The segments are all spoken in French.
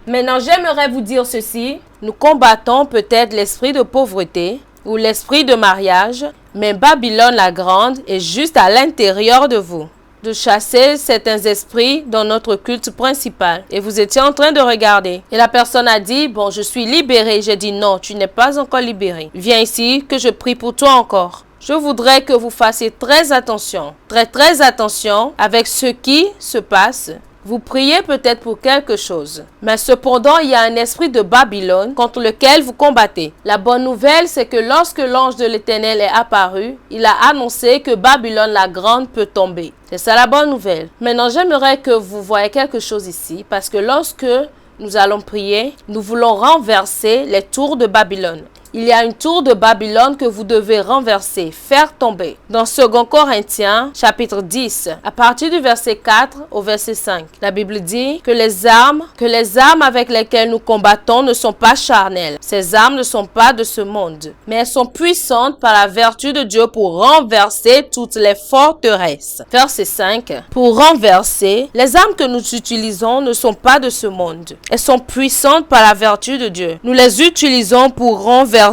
Maintenant, j'aimerais vous dire ceci. Nous combattons peut-être l'esprit de pauvreté ou l'esprit de mariage, mais Babylone la grande est juste à l'intérieur de vous. De chasser certains esprits dans notre culte principal. Et vous étiez en train de regarder. Et la personne a dit, bon, je suis libérée. J'ai dit, non, tu n'es pas encore libéré. Viens ici que je prie pour toi encore. Je voudrais que vous fassiez très attention. Très attention avec ce qui se passe. Vous priez peut-être pour quelque chose, mais cependant, il y a un esprit de Babylone contre lequel vous combattez. La bonne nouvelle, c'est que lorsque l'ange de l'Éternel est apparu, il a annoncé que Babylone la grande peut tomber. C'est ça la bonne nouvelle. Maintenant, j'aimerais que vous voyez quelque chose ici, parce que lorsque nous allons prier, nous voulons renverser les tours de Babylone. Il y a une tour de Babylone que vous devez renverser, faire tomber. Dans 2 Corinthiens, chapitre 10, à partir du verset 4 au verset 5, la Bible dit que les armes avec lesquelles nous combattons ne sont pas charnelles. Ces armes ne sont pas de ce monde, mais elles sont puissantes par la vertu de Dieu pour renverser toutes les forteresses. Verset 5, pour renverser, les armes que nous utilisons ne sont pas de ce monde. Elles sont puissantes par la vertu de Dieu. Nous les utilisons pour renverser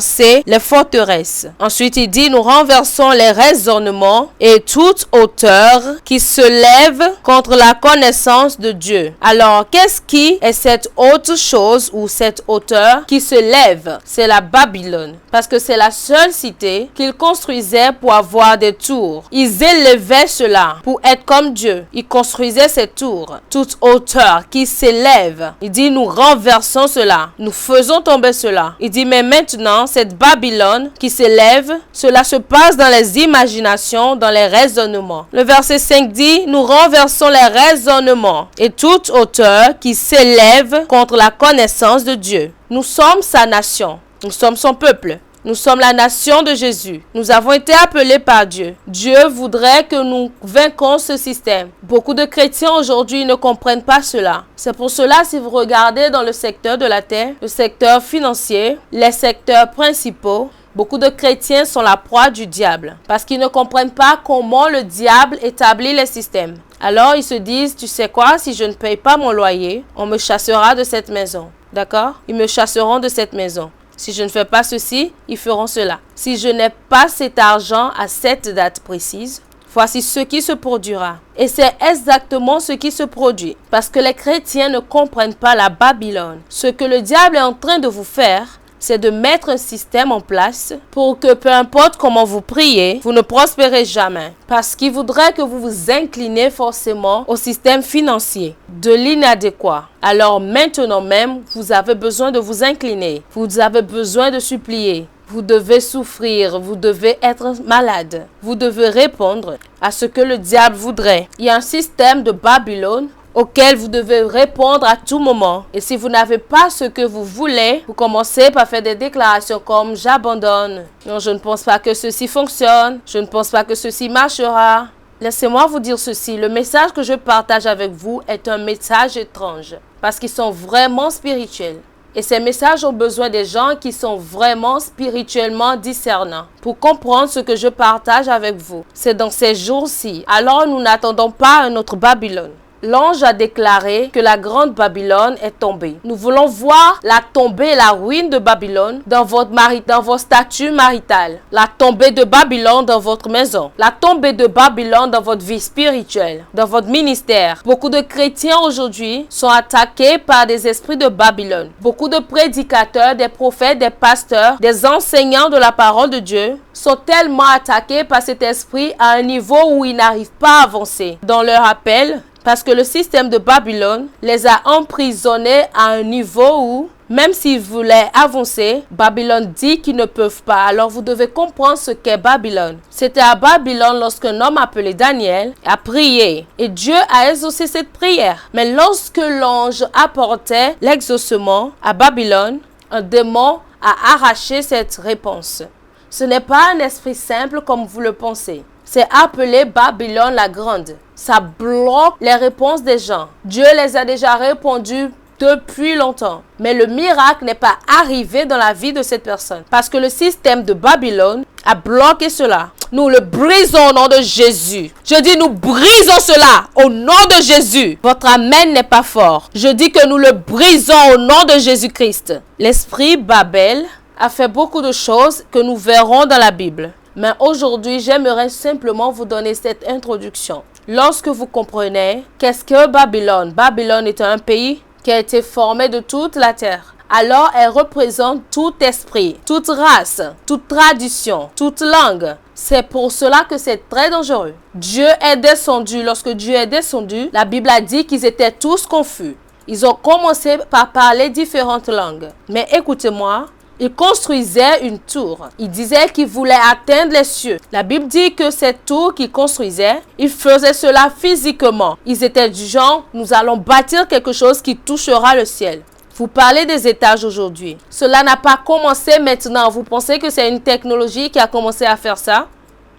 les forteresses. Ensuite, il dit, nous renversons les raisonnements et toute hauteur qui se lève contre la connaissance de Dieu. Alors, qu'est-ce qui est cette haute chose ou cette hauteur qui se lève? C'est la Babylone. Parce que c'est la seule cité qu'ils construisaient pour avoir des tours. Ils élevaient cela pour être comme Dieu. Ils construisaient ces tours. Toute hauteur qui s'élève. Il dit, nous renversons cela. Nous faisons tomber cela. Il dit, mais maintenant, cette Babylone qui s'élève, cela se passe dans les imaginations, dans les raisonnements. Le verset 5 dit, nous renversons les raisonnements et toute hauteur qui s'élève contre la connaissance de Dieu. Nous sommes sa nation, nous sommes son peuple. Nous sommes la nation de Jésus. Nous avons été appelés par Dieu. Dieu voudrait que nous vainquons ce système. Beaucoup de chrétiens aujourd'hui ne comprennent pas cela. C'est pour cela, si vous regardez dans le secteur de la terre, le secteur financier, les secteurs principaux, beaucoup de chrétiens sont la proie du diable parce qu'ils ne comprennent pas comment le diable établit les systèmes. Alors, ils se disent, tu sais quoi, si je ne paye pas mon loyer, on me chassera de cette maison. D'accord? Ils me chasseront de cette maison. Si je ne fais pas ceci, ils feront cela. Si je n'ai pas cet argent à cette date précise, voici ce qui se produira. Et c'est exactement ce qui se produit. Parce que les chrétiens ne comprennent pas la Babylone. Ce que le diable est en train de vous faire, c'est de mettre un système en place pour que peu importe comment vous priez, vous ne prospérez jamais. Parce qu'il voudrait que vous vous inclinez forcément au système financier de l'inadéquat. Alors maintenant même, vous avez besoin de vous incliner. Vous avez besoin de supplier. Vous devez souffrir, vous devez être malade. Vous devez répondre à ce que le diable voudrait. Il y a un système de Babylone auquel vous devez répondre à tout moment. Et si vous n'avez pas ce que vous voulez, vous commencez par faire des déclarations comme « j'abandonne »,« non, je ne pense pas que ceci fonctionne »,« je ne pense pas que ceci marchera ». Laissez-moi vous dire ceci, le message que je partage avec vous est un message étrange parce qu'ils sont vraiment spirituels. Et ces messages ont besoin des gens qui sont vraiment spirituellement discernants pour comprendre ce que je partage avec vous. C'est dans ces jours-ci. Alors nous n'attendons pas un autre Babylone. L'ange a déclaré que la grande Babylone est tombée. Nous voulons voir la tombée et la ruine de Babylone dans vos statuts maritales. La tombée de Babylone dans votre maison. La tombée de Babylone dans votre vie spirituelle, dans votre ministère. Beaucoup de chrétiens aujourd'hui sont attaqués par des esprits de Babylone. Beaucoup de prédicateurs, des prophètes, des pasteurs, des enseignants de la parole de Dieu sont tellement attaqués par cet esprit à un niveau où ils n'arrivent pas à avancer dans leur appel. Parce que le système de Babylone les a emprisonnés à un niveau où, même s'ils voulaient avancer, Babylone dit qu'ils ne peuvent pas. Alors vous devez comprendre ce qu'est Babylone. C'était à Babylone lorsqu'un homme appelé Daniel a prié. Et Dieu a exaucé cette prière. Mais lorsque l'ange apportait l'exaucement à Babylone, un démon a arraché cette réponse. Ce n'est pas un esprit simple comme vous le pensez. C'est appelé Babylone la grande. Ça bloque les réponses des gens. Dieu les a déjà répondues depuis longtemps. Mais le miracle n'est pas arrivé dans la vie de cette personne. Parce que le système de Babylone a bloqué cela. Nous le brisons au nom de Jésus. Je dis nous brisons cela au nom de Jésus. Votre amen n'est pas fort. Je dis que nous le brisons au nom de Jésus-Christ. L'esprit Babel a fait beaucoup de choses que nous verrons dans la Bible. Mais aujourd'hui, j'aimerais simplement vous donner cette introduction. Lorsque vous comprenez qu'est-ce que Babylone, Babylone est un pays qui a été formé de toute la terre. Alors, elle représente tout esprit, toute race, toute tradition, toute langue. C'est pour cela que c'est très dangereux. Dieu est descendu. Lorsque Dieu est descendu, la Bible a dit qu'ils étaient tous confus. Ils ont commencé par parler différentes langues. Mais écoutez-moi, ils construisaient une tour. Ils disaient qu'ils voulaient atteindre les cieux. La Bible dit que cette tour qu'ils construisaient, ils faisaient cela physiquement. Ils étaient du genre, nous allons bâtir quelque chose qui touchera le ciel. Vous parlez des étages aujourd'hui. Cela n'a pas commencé maintenant. Vous pensez que c'est une technologie qui a commencé à faire ça?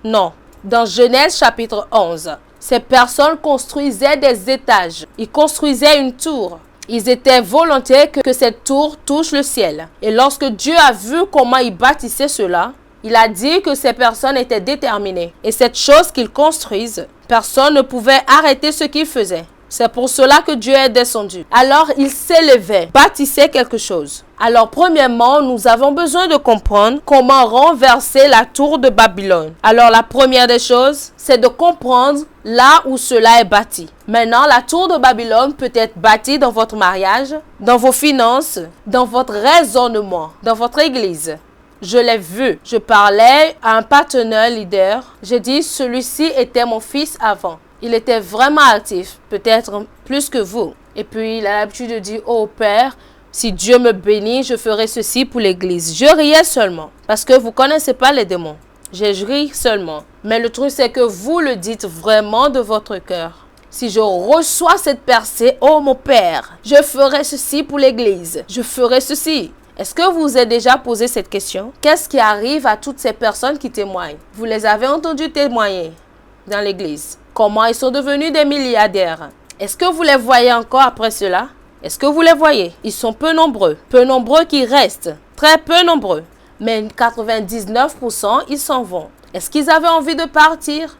Non. Dans Genèse chapitre 11, ces personnes construisaient des étages. Ils construisaient une tour. Ils étaient volontaires que cette tour touche le ciel. Et lorsque Dieu a vu comment ils bâtissaient cela, il a dit que ces personnes étaient déterminées. Et cette chose qu'ils construisent, personne ne pouvait arrêter ce qu'ils faisaient. C'est pour cela que Dieu est descendu. Alors, il s'élevait, bâtissait quelque chose. Alors, premièrement, nous avons besoin de comprendre comment renverser la tour de Babylone. Alors, la première des choses, c'est de comprendre là où cela est bâti. Maintenant, la tour de Babylone peut être bâtie dans votre mariage, dans vos finances, dans votre raisonnement, dans votre église. Je l'ai vu. Je parlais à un partenaire leader. J'ai dit, celui-ci était mon fils avant. Il était vraiment actif, peut-être plus que vous. Et puis, il a l'habitude de dire, oh Père, si Dieu me bénit, je ferai ceci pour l'église. Je riais seulement, parce que vous ne connaissez pas les démons. Je ris seulement. Mais le truc, c'est que vous le dites vraiment de votre cœur. Si je reçois cette percée, oh mon Père, je ferai ceci pour l'église. Je ferai ceci. Est-ce que vous vous êtes déjà posé cette question? Qu'est-ce qui arrive à toutes ces personnes qui témoignent? Vous les avez entendues témoigner dans l'église. Comment ils sont devenus des milliardaires? Est-ce que vous les voyez encore après cela? Est-ce que vous les voyez? Ils sont peu nombreux qui restent, très peu nombreux. Mais 99%, ils s'en vont. Est-ce qu'ils avaient envie de partir?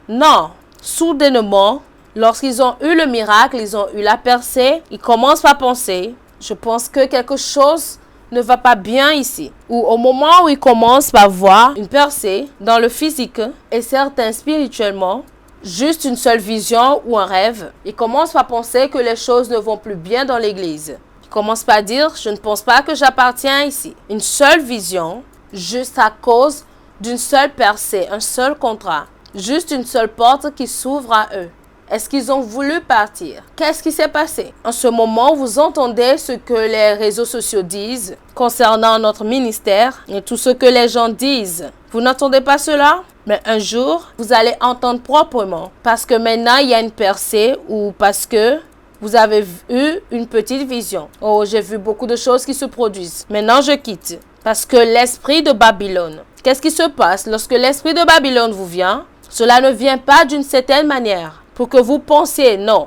Non. Soudainement, lorsqu'ils ont eu le miracle, ils ont eu la percée, ils commencent à penser, je pense que quelque chose ne va pas bien ici. Ou au moment où ils commencent à voir une percée dans le physique et certains spirituellement, juste une seule vision ou un rêve, ils commencent à penser que les choses ne vont plus bien dans l'église. Ils commencent à dire, je ne pense pas que j'appartiens ici. Une seule vision, juste à cause d'une seule percée, un seul contrat, juste une seule porte qui s'ouvre à eux. Est-ce qu'ils ont voulu partir? Qu'est-ce qui s'est passé? En ce moment, vous entendez ce que les réseaux sociaux disent concernant notre ministère et tout ce que les gens disent. Vous n'entendez pas cela? Mais un jour, vous allez entendre proprement. Parce que maintenant, il y a une percée ou parce que vous avez eu une petite vision. Oh, j'ai vu beaucoup de choses qui se produisent. Maintenant, je quitte. Parce que l'esprit de Babylone, qu'est-ce qui se passe lorsque l'esprit de Babylone vous vient? Cela ne vient pas d'une certaine manière. Pour que vous pensiez, non.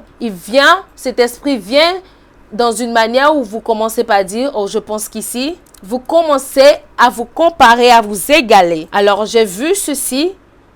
Cet esprit vient dans une manière où vous commencez par dire, oh, je pense qu'ici, vous commencez à vous comparer, à vous égaler. Alors, j'ai vu ceci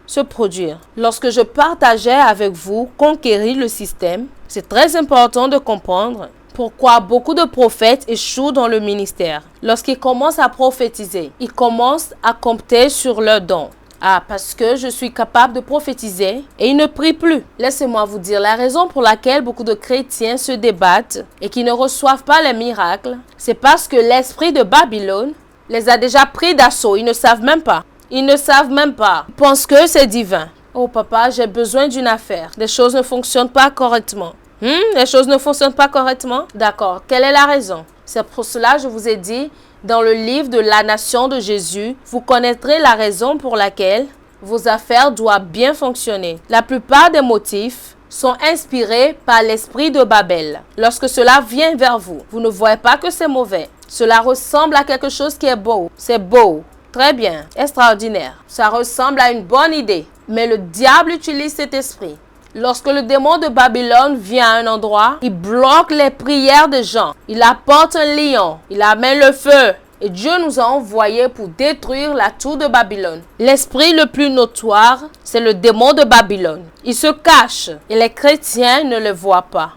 se produire. Lorsque je partageais avec vous conquérir le système, c'est très important de comprendre pourquoi beaucoup de prophètes échouent dans le ministère. Lorsqu'ils commencent à prophétiser, ils commencent à compter sur leurs dons. Ah, parce que je suis capable de prophétiser et ils ne prient plus. Laissez-moi vous dire la raison pour laquelle beaucoup de chrétiens se débattent et qui ne reçoivent pas les miracles. C'est parce que l'esprit de Babylone les a déjà pris d'assaut. Ils ne savent même pas. Ils ne savent même pas. Ils pensent que c'est divin. Oh papa, j'ai besoin d'une affaire. Les choses ne fonctionnent pas correctement. Les choses ne fonctionnent pas correctement? D'accord. Quelle est la raison? C'est pour cela que je vous ai dit, dans le livre de la nation de Jésus, vous connaîtrez la raison pour laquelle vos affaires doivent bien fonctionner. La plupart des motifs sont inspirés par l'esprit de Babel. Lorsque cela vient vers vous, vous ne voyez pas que c'est mauvais. Cela ressemble à quelque chose qui est beau. C'est beau. Très bien. Extraordinaire. Ça ressemble à une bonne idée. Mais le diable utilise cet esprit. Lorsque le démon de Babylone vient à un endroit, il bloque les prières des gens. Il apporte un lion. Il amène le feu. Et Dieu nous a envoyés pour détruire la tour de Babylone. L'esprit le plus notoire, c'est le démon de Babylone. Il se cache et les chrétiens ne le voient pas.